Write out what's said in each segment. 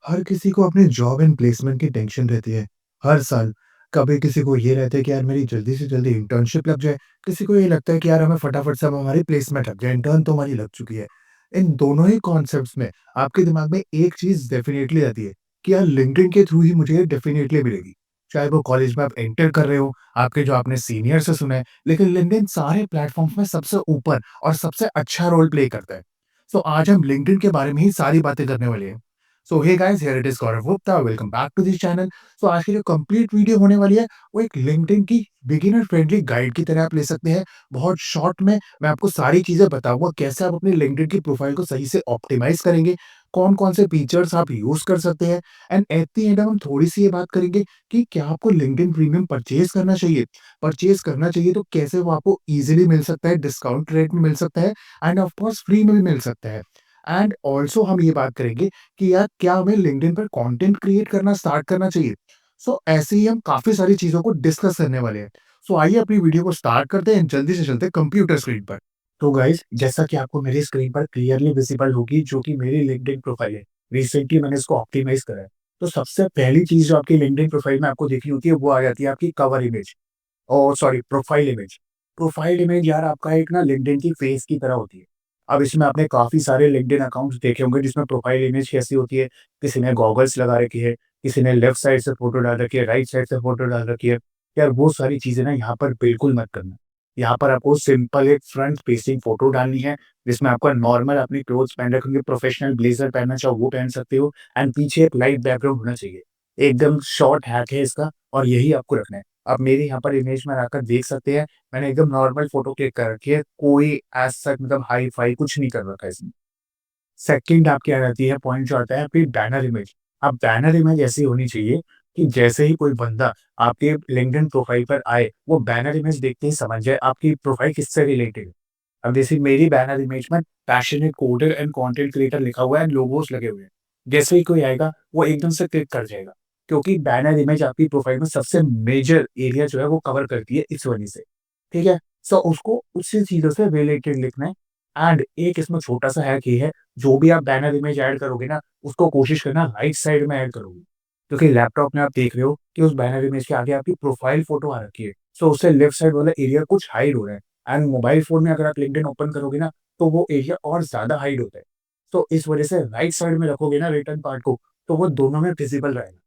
हर किसी को अपने जॉब एंड प्लेसमेंट की टेंशन रहती है, हर साल। कभी किसी को ये रहता है कि यार मेरी जल्दी से जल्दी इंटर्नशिप लग जाए, किसी को ये लगता है कि यार हमें फटाफट से अब हमारी प्लेसमेंट लग जाए, इंटर्न तो हमारी लग चुकी है। इन दोनों ही कॉन्सेप्ट्स में आपके दिमाग में एक चीज़ डेफ़िनेटली आती है कि यार लिंक्डइन के थ्रू ही मुझे ये डेफ़िनेटली मिलेगी। चाहे वो कॉलेज में आप एंटर कर रहे हो, आपके जो आपने सीनियर से सुना है, लेकिन लिंक्डइन सारे प्लेटफ़ॉर्म्स में सबसे ऊपर और सबसे अच्छा रोल प्ले करता है। सो आज हम लिंक्डइन के बारे में ही सारी बातें करने वाले हैं। So hey guys, here it is Gaurav Gupta, welcome back to this channel. So आज की जो कंप्लीट वीडियो होने वाली है वो एक लिंक्डइन की बिगिनर फ्रेंडली गाइड की तरह आप ले सकते हैं। बहुत शॉर्ट में मैं आपको सारी चीजें बताऊंगा कैसे आप अपनी लिंक्डइन की प्रोफाइल को सही से ऑप्टिमाइज करेंगे, कौन कौन से फीचर्स आप यूज कर सकते हैं। एंड एट द एंड हम थोड़ी सी ये बात करेंगे कि क्या आपको लिंक्डइन प्रीमियम परचेज करना चाहिए तो कैसे वो आपको इजीली मिल सकता है, डिस्काउंट रेट में मिल सकता है, एंड ऑफ कोर्स फ्री में भी मिल सकता है। एंड ऑल्सो हम ये बात करेंगे कि यार क्या हमें लिंक्डइन पर कंटेंट क्रिएट करना स्टार्ट करना चाहिए। सो ऐसे ही हम काफ़ी सारी चीज़ों को डिस्कस करने वाले हैं। सो आइए अपनी वीडियो को स्टार्ट करते हैं, जल्दी से चलते हैं कंप्यूटर स्क्रीन पर। तो गाइस, जैसा कि आपको मेरी स्क्रीन पर क्लियरली विजिबल होगी जो कि मेरी लिंक्डइन प्रोफाइल है। रिसेंटली मैंने इसको ऑप्टिमाइज़ करा है। तो सबसे पहली चीज़ जो आपकी लिंक्डइन प्रोफाइल में आपको देखनी होती है वो आ जाती है आपकी cover image. Oh sorry, profile image. Profile image यार आपका एक ना लिंक्डइन की फेस की तरह होती है। अब इसमें आपने काफ़ी सारे लिंक्डइन अकाउंट्स देखे होंगे जिसमें प्रोफाइल इमेज कैसी होती है। किसी ने गॉगल्स लगा रखी है, किसी ने लेफ्ट साइड से फ़ोटो डाल रखी है, राइट साइड से फ़ोटो डाल रखी है। यार वो सारी चीज़ें ना यहाँ पर बिल्कुल मत करना। यहाँ पर आपको सिंपल एक फ्रंट फेसिंग फ़ोटो डालनी है, जिसमें आपका नॉर्मल अपनी क्लोथ्स पहन रखे होंगे, प्रोफेशनल ब्लेज़र पहनना चाहो वो पहन सकते हो, एंड पीछे एक लाइट बैकग्राउंड होना चाहिए। एकदम शॉर्ट हैक है इसका और यही आपको रखना है। आप मेरे यहाँ पर इमेज में आकर देख सकते हैं, मैंने एकदम नॉर्मल फ़ोटो क्लिक कर रखी है, कोई एज़ सच मतलब हाई-फाई कुछ नहीं कर रखा है इसमें। सेकंड आपकी आ जाती है, पॉइंट जो आता है आपकी बैनर इमेज। अब बैनर इमेज ऐसी होनी चाहिए कि जैसे ही कोई बंदा आपके लिंक्डइन प्रोफाइल पर आए, वो बैनर इमेज देखते ही समझ जाए आपकी प्रोफाइल किससे रिलेटेड है। अब जैसे मेरी बैनर इमेज में passionate coder and content creator लिखा हुआ है, लोगोस लगे हुए हैं। जैसे ही कोई आएगा, वो एकदम से क्लिक कर जाएगा, क्योंकि बैनर इमेज आपकी प्रोफाइल में सबसे मेजर एरिया जो है वो कवर करती है इस वजह से। ठीक है? सो उसको उसी चीज़ों से रिलेटेड लिखना है। एंड एक इसमें छोटा-सा हैक ये है, जो भी आप बैनर इमेज ऐड करोगे ना, उसको कोशिश करना राइट साइड में ऐड करोगे। क्योंकि लैपटॉप में आप देख रहे हो कि उस बैनर इमेज के आगे आपकी प्रोफाइल फ़ोटो आ रखी है। सो उससे लेफ्ट साइड वाला एरिया कुछ हाइड हो रहा है। एंड मोबाइल फ़ोन में अगर आप लिंक्डइन ओपन करोगे ना, तो वो एरिया और ज़्यादा हाइड होता है। तो इस वजह से राइट साइड में रखोगे ना रिटन पार्ट को, तो वो दोनों में विज़िबल रहेगा।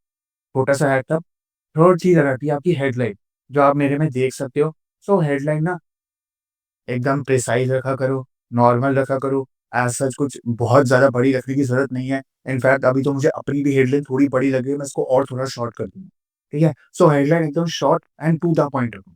छोटा-सा हैक था। थर्ड चीज़ आ जाती है आपकी हेडलाइन, जो आप मेरे में देख सकते हो। सो हेडलाइन ना एकदम प्रिसाइज़ रखा करो, नॉर्मल रखा करो, एज़ सच कुछ बहुत ज़्यादा बड़ी रखने की ज़रूरत नहीं है। इनफैक्ट अभी तो मुझे अपनी भी हेडलाइन थोड़ी बड़ी लग रही है, मैं इसको और थोड़ा शॉर्ट कर दूँगा। ठीक है? सो हेडलाइन एकदम short and to the point रखो,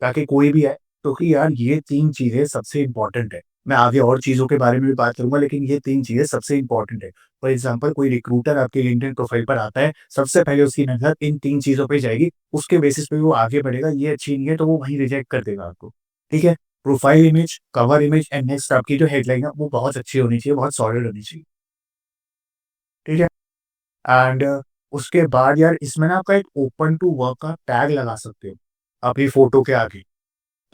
ताकि कोई भी आए, क्योंकि यार ये 3 चीज़ें सबसे इम्पोर्टेंट है। मैं आगे और चीज़ों के बारे में भी बात करूँगा, लेकिन ये 3 चीज़ें सबसे इम्पोर्टेंट है। फॉर एग्ज़ाम्पल कोई रिक्रूटर आपके लिंक्डइन प्रोफाइल पर आता है, सबसे पहले उसकी नज़र इन 3 चीज़ों पे जाएगी, उसके बेसिस पे वो आगे बढ़ेगा, ये अच्छी नहीं है तो वो वहीं रिजेक्ट कर देगा आपको। ठीक है? Profile image, cover image and next आपकी जो हेडलाइन है वो बहुत अच्छी होनी चाहिए, बहुत सॉलिड होनी चाहिए। ठीक है? एंड उसके बाद यार इसमें ना आपका एक ओपन टू वर्क का टैग लगा सकते हो, अपनी फ़ोटो के आगे।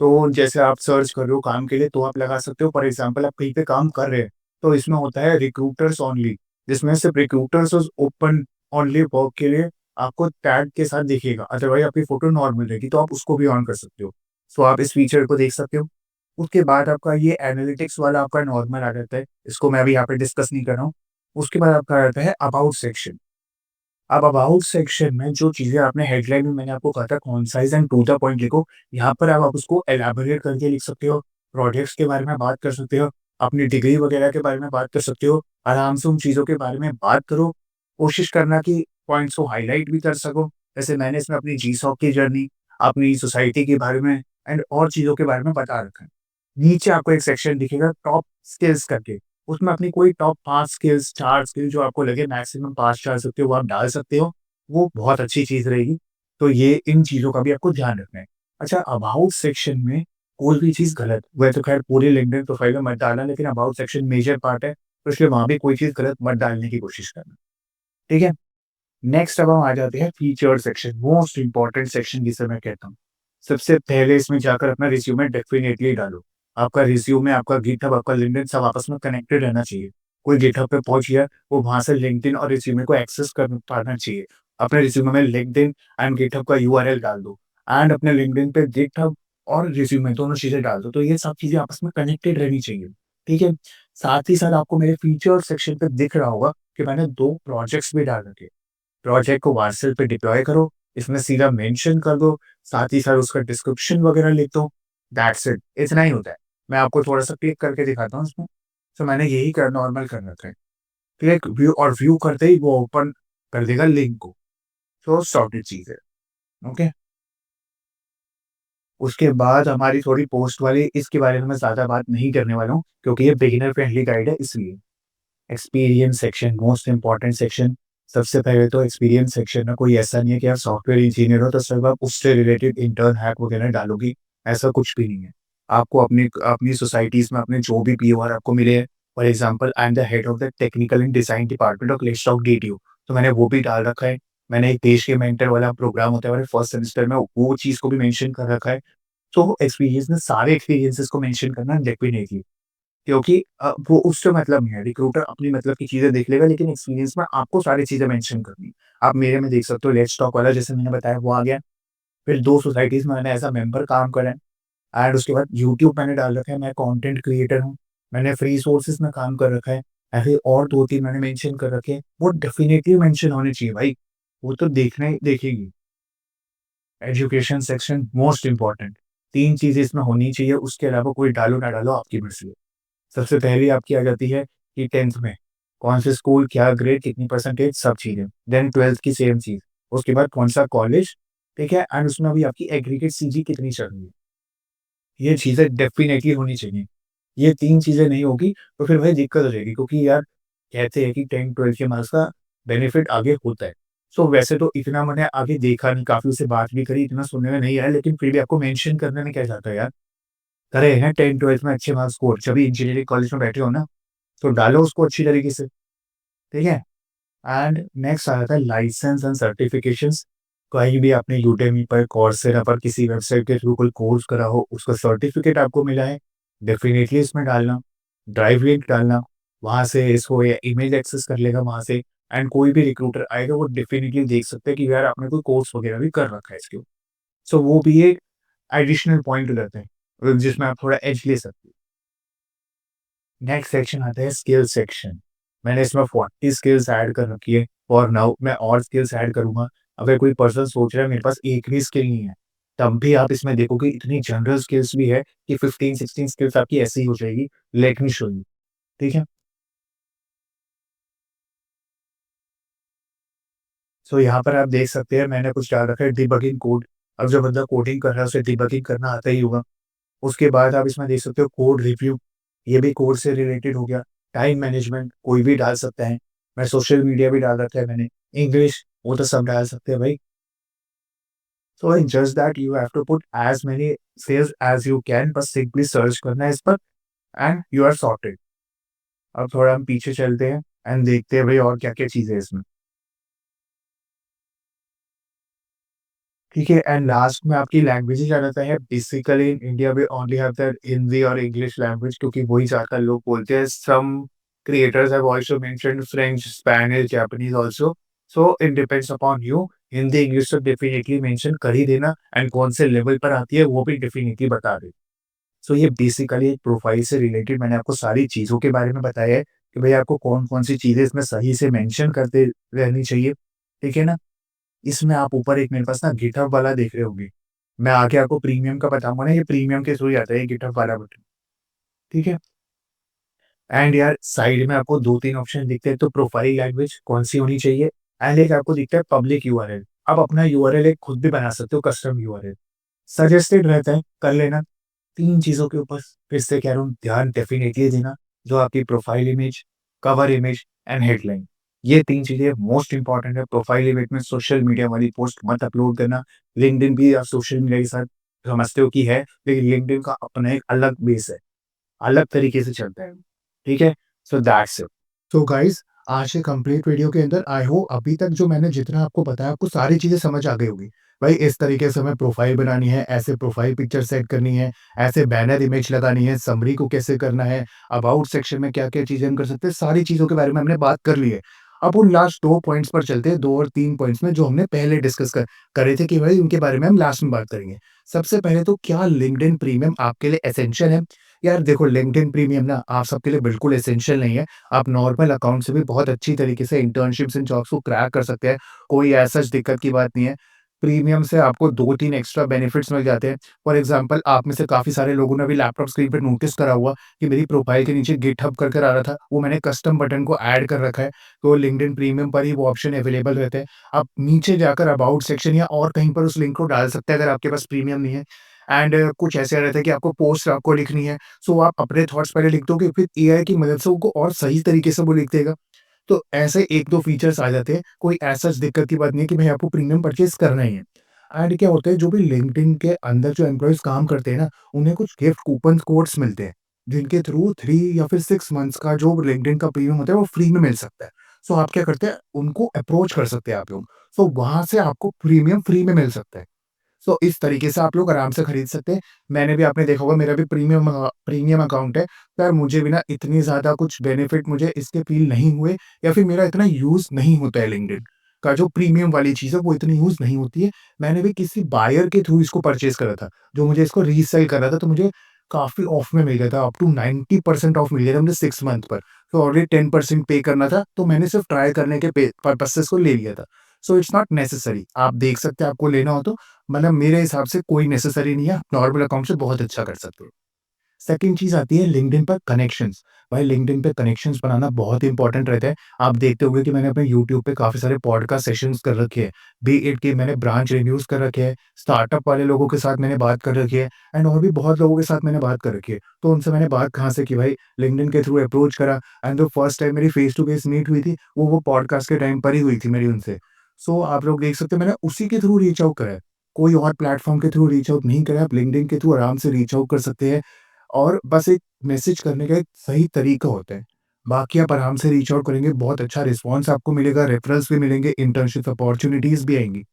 तो जैसे आप सर्च कर रहे हो काम के लिए तो आप लगा सकते हो, फॉर एग्जांपल आप कहीं पे काम कर रहे हैं, तो इसमें होता है रिक्रूटर्स ओनली, जिसमें सिर्फ रिक्रूटर्स उस ओपन ओनली वर्क के लिए आपको टैग के साथ दिखेगा, अदरवाइज़ आपकी फ़ोटो नॉर्मल रहेगी, तो आप उसको भी ऑन कर सकते हो। सो आप इस फीचर को देख सकते हो। उसके बाद आपका ये एनालिटिक्स वाला आपका नॉर्मल आ जाता है, इसको मैं अभी यहाँ पे डिस्कस नहीं कर रहा हूँ। उसके बाद आपका आ जाता है अबाउट सेक्शन। अब अबाउट सेक्शन में जो चीज़ें आपने हेडलाइन में मैंने आपको कहा था कॉन्साइज़ एंड टू द पॉइंट लिखो, यहाँ पर आप उसको एलैबोरेट करके लिख सकते हो, प्रोजेक्ट्स के बारे में बात कर सकते हो, अपनी डिग्री वगैरह के बारे में बात कर सकते हो। आराम से उन चीज़ों के बारे में बात करो, कोशिश करना कि पॉइंट्स को हाइलाइट भी कर सको। जैसे मैंने इसमें अपनी जीसॉक की जर्नी, अपनी सोसाइटी के बारे में एंड और चीज़ों के बारे में बता रखा है। नीचे आपको एक सेक्शन दिखेगा टॉप स्किल्स करके, उसमें अपनी कोई टॉप 5 स्किल्स, 4 स्किल जो आपको लगे मैक्सिमम 5 डाल सकते हो, वो आप डाल सकते हो। वो बहुत अच्छी चीज़ रहेगी। तो ये इन चीज़ों का भी आपको ध्यान रखना है। अच्छा, अबाउट सेक्शन में कोई भी चीज़ गलत, वैसे तो ख़ैर पूरी लिंक्डइन प्रोफाइल में मत डालना, लेकिन अबाउट सेक्शन मेजर पार्ट है, तो इसलिए वहाँ भी कोई चीज़ गलत मत डालने की कोशिश करना। ठीक है? नेक्स्ट अब हम आ जाते हैं feature section, most important section जिसे मैं कहता हूँ। सबसे पहले इसमें जाकर अपना रिज्यूमे डेफ़िनिटली डालो। आपका रिज्यूमे, आपका गिटहब, आपका लिंक्डइन सब आपस में कनेक्टेड रहना चाहिए। कोई गिटहब पे पहुँच गया, वो वहाँ से लिंक्डइन और रिज्यूमे को एक्सेस कर पाना चाहिए। अपने रिज्यूमे में लिंक्डइन एंड गिटहब का यूआरएल डाल दो एंड अपने लिंक्डइन पे गिटहब और रिज्यूमे दोनों चीज़ें डाल दो। तो ये सब चीज़ें आपस में कनेक्टेड रहनी चाहिए, ठीक है? साथ ही साथ आपको मेरे फीचर सेक्शन पे दिख रहा होगा कि मैंने 2 प्रोजेक्ट्स भी डाल रखे हैं। प्रोजेक्ट को वार्सेल पे डिप्लॉय करो, इसमें सीधा मेंशन कर दो, साथ ही साथ उसका डिस्क्रिप्शन वगैरह लिख दो, दैट्स इट, इतना ही होता है। मैं आपको थोड़ा-सा क्लिक करके दिखाता हूँ इसमें। तो मैंने यही कर नॉर्मल कर रखा है। क्लिक व्यू और व्यू करते ही वो ओपन कर देगा लिंक को, तो सॉर्टेड चीज़ है, ओके? उसके बाद हमारी थोड़ी पोस्ट वाली इसके बारे में मैं ज़्यादा बात नहीं करने वाला हूँ, क्योंकि ये बिगिनर फ्रेंडली गाइड है इसलिए। Experience section most important section. सबसे पहले तो एक्सपीरियंस सेक्शन में कोई ऐसा नहीं है कि आप सॉफ्टवेयर इंजीनियर हो तो सिर्फ आप उससे रिलेटेड इंटर्न हैक वगैरह डालोगे, ऐसा कुछ भी नहीं है। आपको अपनी अपनी सोसाइटीज में अपने जो भी पीओआर आपको मिले हैं, for example I am the head of the technical and design department of Lestock DTU, तो मैंने वो भी डाल रखा है। मैंने एक देश के मेंटर वाला प्रोग्राम होता है हमारे फर्स्ट सेमेस्टर में, वो चीज़ को भी मेंशन कर रखा है। तो एक्सपीरियंस में सारे एक्सपीरियंसेस को मेंशन करना डेफिनेटली, क्योंकि वो उससे मतलब नहीं है, रिक्रूटर अपनी मतलब की चीज़ें देख लेगा, लेकिन एक्सपीरियंस में आपको सारी चीज़ें मेंशन करनी है। आप मेरे में देख सकते हो लेट्स टॉक वाला जैसे मैंने बताया वो आ गया। फिर 2 सोसाइटीज़ में मैंने एज़ अ मेंबर काम करा है एंड उसके बाद यूट्यूब मैंने डाल रखा है, मैं कंटेंट क्रिएटर हूँ। मैंने फ्री सोर्सेज़ में काम कर रखा है। ऐसे और 2-3 मैंने मेंशन कर रखे हैं, वो डेफिनिटली मेंशन होने चाहिए भाई, वो तो देखना ही देखेगी। एजुकेशन सेक्शन मोस्ट इम्पोर्टेंट, 3 चीज़ें इसमें होनी चाहिए, उसके अलावा कोई डालो ना डालो आपकी मर्ज़ी है। सबसे पहली आपकी आ जाती है कि 10th में कौन से स्कूल, क्या ग्रेड, कितनी परसेंटेज, सब चीज़ें। देन 12th की सेम चीज़। उसके बाद कौन-सा कॉलेज, ठीक है? एंड उसमें अभी आपकी एग्रीगेट सीजी कितनी चल रही है। ये चीज़ें डेफ़िनेटली होनी चाहिए। ये 3 चीज़ें नहीं होगी तो फिर भाई दिक्कत हो जाएगी, क्योंकि यार कहते हैं कि 10th-12th के मार्क्स का बेनिफिट आगे होता है। सो वैसे तो इतना मैंने आगे देखा नहीं, काफ़ी उससे बात भी करी, इतना सुनने में नहीं आया, लेकिन फिर भी आपको मेंशन करने में क्या जाता है यार। करे हैं 10th-12th में अच्छे मार्क्स स्कोर, जब इंजीनियरिंग कॉलेज में बैठे हो ना, तो डालो उसको अच्छी तरीके से, ठीक है? एंड नेक्स्ट आ जाता है लाइसेंस एंड सर्टिफिकेशंस। कहीं भी आपने यूडेमी पर, coursera पर किसी वेबसाइट के थ्रू कोई कोर्स करा हो, उसका सर्टिफिकेट आपको मिला है, डेफिनिटली इसमें डालना। ड्राइव लिंक डालना, वहाँ से इसको या ईमेल एक्सेस कर लेगा वहाँ से, एंड कोई भी रिक्रूटर आएगा वो डेफिनिटली देख सकता है कि यार आपने कोई कोर्स वगैरह भी कर रखा है इसके ऊपर। सो वो भी एक एडिशनल पॉइंट हो जाता है, जिसमें आप थोड़ा एज ले सकते हो। नेक्स्ट सेक्शन आता है स्किल सेक्शन। मैंने इसमें 40 स्किल्स ऐड कर रखी है फॉर नाउ, मैं और स्किल्स ऐड करूँगा। अगर कोई पर्सन सोच रहा है मेरे पास एक भी स्किल नहीं है, तब भी आप इसमें देखोगे इतनी जनरल स्किल्स भी है कि 15-16 स्किल्स आपकी ऐसे ही हो जाएगी। लेट मी शो यू, ठीक है? सो यहाँ पर आप देख सकते हैं मैंने कुछ डाल रखा है डिबगिंग कोड। अब जो बंदा कोडिंग कर रहा है उसे डिबगिंग करना आता ही होगा। उसके बाद आप इसमें देख सकते हो कोड रिव्यू, ये भी कोड से रिलेटेड हो गया। टाइम मैनेजमेंट कोई भी डाल सकता है। मैं सोशल मीडिया भी डाल रखा है मैंने। इंग्लिश वो तो सब डाल सकते हैं भाई। So in just that you have to put as many skills as you can, बस सिंपली सर्च करना है इस पर एंड यू आर सॉर्टेड। अब थोड़ा हम पीछे चलते हैं एंड देखते हैं भाई और क्या-क्या चीज़ें हैं इसमें। ठीक है, एंड लास्ट में आपकी लैंग्वेजेज़ आ जाता है। Basically in India we only have that Hindi और इंग्लिश लैंग्वेज, क्योंकि वही ज़्यादातर लोग बोलते हैं। Some creators have also mentioned French, Spanish, Japanese also. So it depends upon you. Hindi, English तो डेफिनिटली मेंशन कर ही देना, एंड कौन से लेवल पर आती है वो भी डेफिनिटली बता देना। सो ये बेसिकली एक प्रोफाइल से रिलेटेड मैंने आपको सारी चीज़ों के बारे में बताया है कि भई आपको कौन-कौन सी चीज़ें इसमें सही से मेंशन करते रहनी चाहिए, ठीक है ना? इसमें आप ऊपर एक मेरे पास ना गिटहब वाला देख रहे होंगे। मैं आगे आपको प्रीमियम का बताऊँगा ना, ये प्रीमियम के थ्रू ही आता है ये गिटहब वाला बटन, ठीक है? एंड यार साइड में आपको 2-3 ऑप्शन दिखते हैं, तो प्रोफाइल लैंग्वेज कौन-सी होनी चाहिए, एंड एक आपको दिखता है पब्लिक यूआरएल। आप अपना यूआरएल एक खुद भी बना सकते हो, कस्टम यूआरएल। सजेस्टेड रहता है, कर लेना। 3 चीज़ों के ऊपर फिर से कह रहा हूँ ध्यान डेफ़िनेटली देना, जो आपकी profile image, cover image and headline. ये 3 चीज़ें मोस्ट इम्पोर्टेंट है। प्रोफ़ाइल इमेज में सोशल मीडिया वाली पोस्ट मत अपलोड करना। लिंक्डइन भी आप सोशल मीडिया के साथ समझते हो कि है, लेकिन लिंक्डइन का अपना एक अलग बेस है, अलग तरीके से चलता है। ठीक है? So that's it. तो गाइस, आज के कंप्लीट वीडियो के अंदर आई होप अभी तक जो मैंने जितना आपको बताया आपको सारी चीज़ें समझ आ गई होगी। भाई इस तरीके से हमें प्रोफ़ाइल बनानी है, ऐसे प्रोफ़ाइल पिक्चर सेट करनी है, ऐसे बैनर इमेज लगानी है, समरी को कैसे करना है, अबाउट सेक्शन में क्या-क्या चीज़ें हम कर सकते हैं, सारी चीज़ों के बारे में हमने बात कर ली है। अब उन लास्ट 2 पॉइंट्स पर चलते हैं, 2 और 3 पॉइंट्स में जो हमने पहले डिस्कस करे थे कि भाई उनके बारे में हम लास्ट में बात करेंगे। सबसे पहले तो क्या लिंक्डइन प्रीमियम आपके लिए एसेंशियल है? यार देखो लिंक्डइन प्रीमियम ना आप सबके लिए बिल्कुल एसेंशियल नहीं है। आप नॉर्मल अकाउंट से भी बहुत अच्छी तरीके से इंटर्नशिप्स एंड जॉब्स को क्रैक कर सकते हैं। कोई ऐसा दिक्कत की बात नहीं है। प्रीमियम से आपको 2-3 एक्स्ट्रा बेनिफिट्स मिल जाते हैं। फॉर एग्ज़ाम्पल आप में से काफ़ी सारे लोगों ने अभी लैपटॉप स्क्रीन पे नोटिस करा होगा कि मेरी प्रोफ़ाइल के नीचे गिटहब कर आ रहा था, वो मैंने कस्टम बटन को ऐड कर रखा है। तो लिंक्डइन प्रीमियम पर ही वो ऑप्शन अवेलेबल रहते हैं। आप नीचे जाकर अबाउट सेक्शन या और कहीं पर उस लिंक को डाल सकते हैं अगर आपके पास प्रीमियम नहीं है। एंड कुछ ऐसे रहता है कि आपको पोस्ट आपको लिखनी है, सो आप अपने थॉट्स पहले लिख दोगे, फिर एआई की मदद से उनको और सही तरीके से वो लिख देगा। तो ऐसे 1-2 फीचर्स आ जाते हैं, कोई ऐसा दिक्कत की बात नहीं है कि भाई आपको प्रीमियम परचेज़ करना ही है। एंड क्या होता है जो भी लिंक्डइन के अंदर जो एम्प्लॉइज़ काम करते हैं ना, उन्हें कुछ गिफ्ट कूपन कोड्स मिलते हैं, जिनके थ्रू 3 या फिर 6 मंथ्स का जो लिंक्डइन का प्रीमियम होता है वो फ्री में मिल सकता है। सो आप क्या करते हैं, उनको अप्रोच कर सकते हैं आप लोग। सो वहाँ से आपको प्रीमियम फ्री में मिल सकता है। सो इस तरीके से आप लोग आराम से खरीद सकते हैं। मैंने भी आपने देखा होगा मेरा भी प्रीमियम अकाउंट है, पर मुझे भी ना इतनी ज़्यादा कुछ बेनिफिट मुझे इसके फ़ील नहीं हुए या फिर मेरा इतना यूज़ नहीं होता है लिंक्डइन का जो प्रीमियम वाली चीज़ है वो इतनी यूज़ नहीं होती है। मैंने भी किसी बायर के थ्रू इसको परचेज़ करा था, जो मुझे इसको रीसेल कर रहा था तो मुझे काफ़ी ऑफ में मिल गया था, अप टू 90% ऑफ मिल गया था मुझे 6 मंथ पर। तो ऑलरेडी 10% पे करना था, तो मैंने सिर्फ ट्राई करने के पर्पज़ से इसको ले लिया था। सो इट्स नॉट नेसेसरी, आप देख सकते हैं आपको लेना हो तो मतलब मेरे हिसाब से कोई नेसेसरी नहीं है, नॉर्मल अकाउंट से बहुत अच्छा कर सकते हो। सेकंड चीज़ आती है लिंक्डइन पर कनेक्शंस। भाई लिंक्डइन पे कनेक्शंस बनाना बहुत इंपॉर्टेंट रहता है। आप देखते होंगे कि मैंने अपने यूट्यूब पे काफ़ी सारे पॉडकास्ट सेशंस कर रखे हैं। बी इट कि मैंने ब्रांच रिव्यूज़ कर रखे हैं, स्टार्टअप वाले लोगों के साथ मैंने बात कर रखी है एंड और भी बहुत लोगों के साथ मैंने बात कर रखी है। तो उनसे मैंने बात कहाँ से की भाई, लिंक्डइन के थ्रू अप्रोच करा एंड द फर्स्ट टाइम मेरी फेस टू फेस मीट हुई थी, वो पॉडकास्ट के टाइम पर ही हुई थी मेरी उनसे। सो आप लोग देख सकते हैं मैंने उसी के थ्रू रीच आउट करा है। कोई और प्लेटफ़ॉर्म के थ्रू रीच आउट नहीं करा है, आप लिंक्डइन के थ्रू आराम से रीच आउट कर सकते हैं। और बस एक मैसेज करने का एक सही तरीका होता है। बाकी आप आराम से रीच आउट करेंगे, बहुत अच्छा रिस्पॉन्स आपको मिलेगा, रेफरल्स भी मिलेंगे, इंटर्नशिप अपॉर्च्युनिटीज़ भी आएँगी।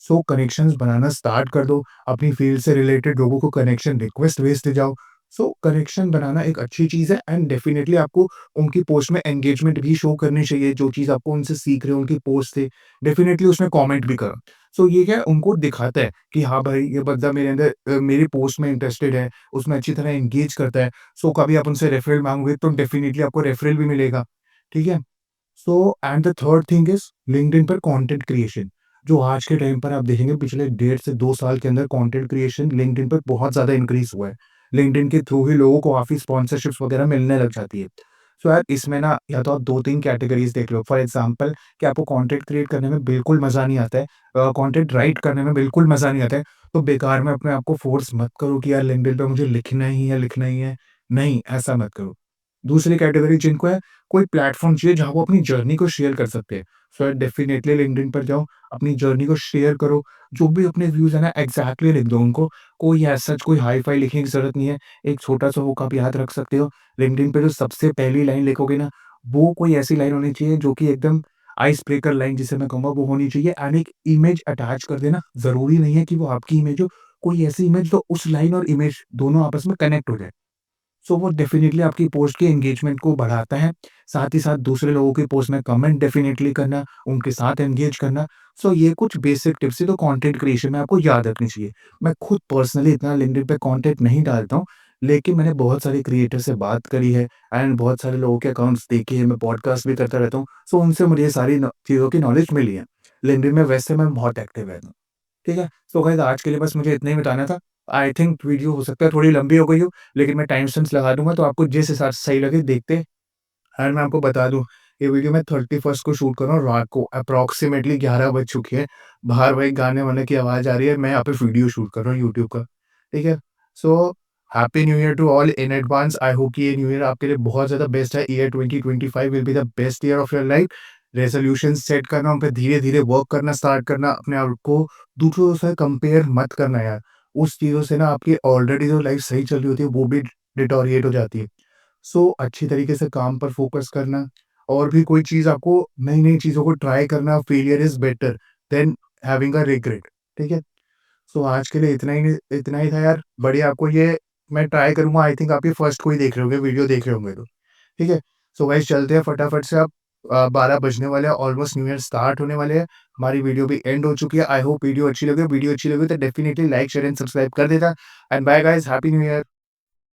सो कनेक्शंस बनाना स्टार्ट कर दो, अपनी फील्ड से रिलेटेड लोगों को कनेक्शन रिक्वेस्ट भेजते जाओ। सो कनेक्शन बनाना एक अच्छी चीज़ है एंड डेफिनिटली आपको उनकी पोस्ट में एंगेजमेंट भी शो करनी चाहिए, जो चीज़ आपको उनसे सीख रहे हो उनकी पोस्ट से, डेफिनिटली उसमें कमेंट भी करो। सो ये क्या है उनको दिखाता है कि हाँ भाई, ये बंदा मेरे अंदर मेरी पोस्ट में इंटरेस्टेड है, उसमें अच्छी तरह एंगेज करता है। सो कभी आप उनसे रेफरल माँगोगे तो डेफिनिटली आपको रेफरल भी मिलेगा, ठीक है? So and the third thing is LinkedIn पर कंटेंट क्रिएशन। जो आज के टाइम पर आप देखेंगे पिछले 1.5 से 2 साल के अंदर कंटेंट क्रिएशन लिंक्डइन पर बहुत ज़्यादा इंक्रीज़ हुआ है। लिंक्डइन के थ्रू ही लोगों को काफ़ी स्पॉन्सरशिप्स वगैरह मिलने लग जाती है। सो यार इसमें ना या तो आप 2-3 कैटेगरीज़ देख लो। फॉर एग्ज़ाम्पल कि आपको कंटेंट क्रिएट करने में बिल्कुल मज़ा नहीं आता है, कंटेंट राइट करने में बिल्कुल मज़ा नहीं आता है, तो बेकार में अपने आप को फ़ोर्स मत करो कि यार लिंक्डइन पे मुझे लिखना ही है, लिखना ही है। नहीं, ऐसा मत करो। दूसरी कैटेगरी जिनको है कोई प्लेटफ़ॉर्म चाहिए जहाँ वो अपनी जर्नी को शेयर कर सकते हैं। सो डेफ़िनेटली लिंक्डइन पर जाओ, अपनी जर्नी को शेयर करो, जो भी अपने व्यूज़ है ना एग्ज़ैक्टली लिख दो उनको। कोई एज़ सच कोई हाई-फ़ाई लिखने की ज़रूरत नहीं है। एक छोटा-सा हुक आप याद रख सकते हो। लिंक्डइन पे जो सबसे पहली लाइन लिखोगे ना, वो कोई ऐसी लाइन होनी चाहिए जो कि एकदम आइस ब्रेकर लाइन जिसे मैं कहूँगा वो होनी चाहिए एंड एक इमेज अटैच कर देना। ज़रूरी नहीं है कि वो आपकी इमेज हो, कोई ऐसी इमेज जो उस लाइन और इमेज दोनों आपस में कनेक्ट हो जाए। सो वो डेफ़िनिटली आपकी पोस्ट के एंगेजमेंट को बढ़ाता है। साथ ही साथ दूसरे लोगों की पोस्ट में कमेंट डेफ़िनिटली करना, उनके साथ एंगेज करना। सो ये कुछ बेसिक टिप्स हैं जो कंटेंट क्रिएशन में आपको याद रखनी चाहिए। मैं खुद पर्सनली इतना लिंक्डइन पे कंटेंट नहीं डालता हूँ, लेकिन मैंने बहुत सारे क्रिएटर से बात करी है एंड बहुत सारे लोगों के अकाउंट्स देखे हैं, मैं पॉडकास्ट भी करता रहता हूँ। सो उनसे मुझे ये सारी न चीज़ों की नॉलेज मिली है। लिंक्डइन में वैसे मैं बहुत एक्टिव रहता हूँ। ठीक है? सो गाइज़ आज के लिए बस मुझे इतना ही बताना था। आई थिंक वीडियो हो सकता है थोड़ी लंबी हो गई हो, लेकिन मैं टाइम स्टैम्प्स लगा दूँगा तो आपको जिस हिसाब से सही लगे देखते एंड मैं आपको बता दूँ, ये वीडियो मैं 31st को शूट कर रहा हूँ रात को अप्रॉक्सिमेटली 11 बज चुकी है। बाहर भाई गाने-वाने की आवाज़ आ रही है, मैं यहाँ पे वीडियो शूट कर रहा हूँ यूट्यूब का। ठीक है? So happy new year to all in advance. I hope कि ये न्यू ईयर आपके लिए बहुत ज़्यादा बेस्ट है। Year 2025 will be the best year of your life. Resolutions set करना, उन पे धीरे-धीरे वर्क करना स्टार्ट करना, अपने आप को दूसरों से कंपेयर मत करना यार। उस चीज़ों से ना आपकी ऑलरेडी जो लाइफ सही चल रही होती है, वो भी डिटोरिएट हो जाती है। सो अच्छी तरीके से काम पर फ़ोकस करना और भी कोई चीज़ आपको नई-नई चीज़ों को ट्राई करना, failure is better than having a regret, ठीक है? सो आज के लिए इतना ही था यार। बढ़िया आपको ये मैं ट्राई करूँगा, आई थिंक आप ये फर्स्ट को ही देख रहे होंगे, वीडियो देख रहे होंगे तो। ठीक है? सो गाइस चलते हैं फटाफट से अब 12 बजने वाले हैं, ऑलमोस्ट न्यू ईयर स्टार्ट होने वाले हैं। हमारी वीडियो भी एंड हो चुकी है। आई होप वीडियो अच्छी लगी हो तो definitely like, share and subscribe कर देना and bye guys, happy new year.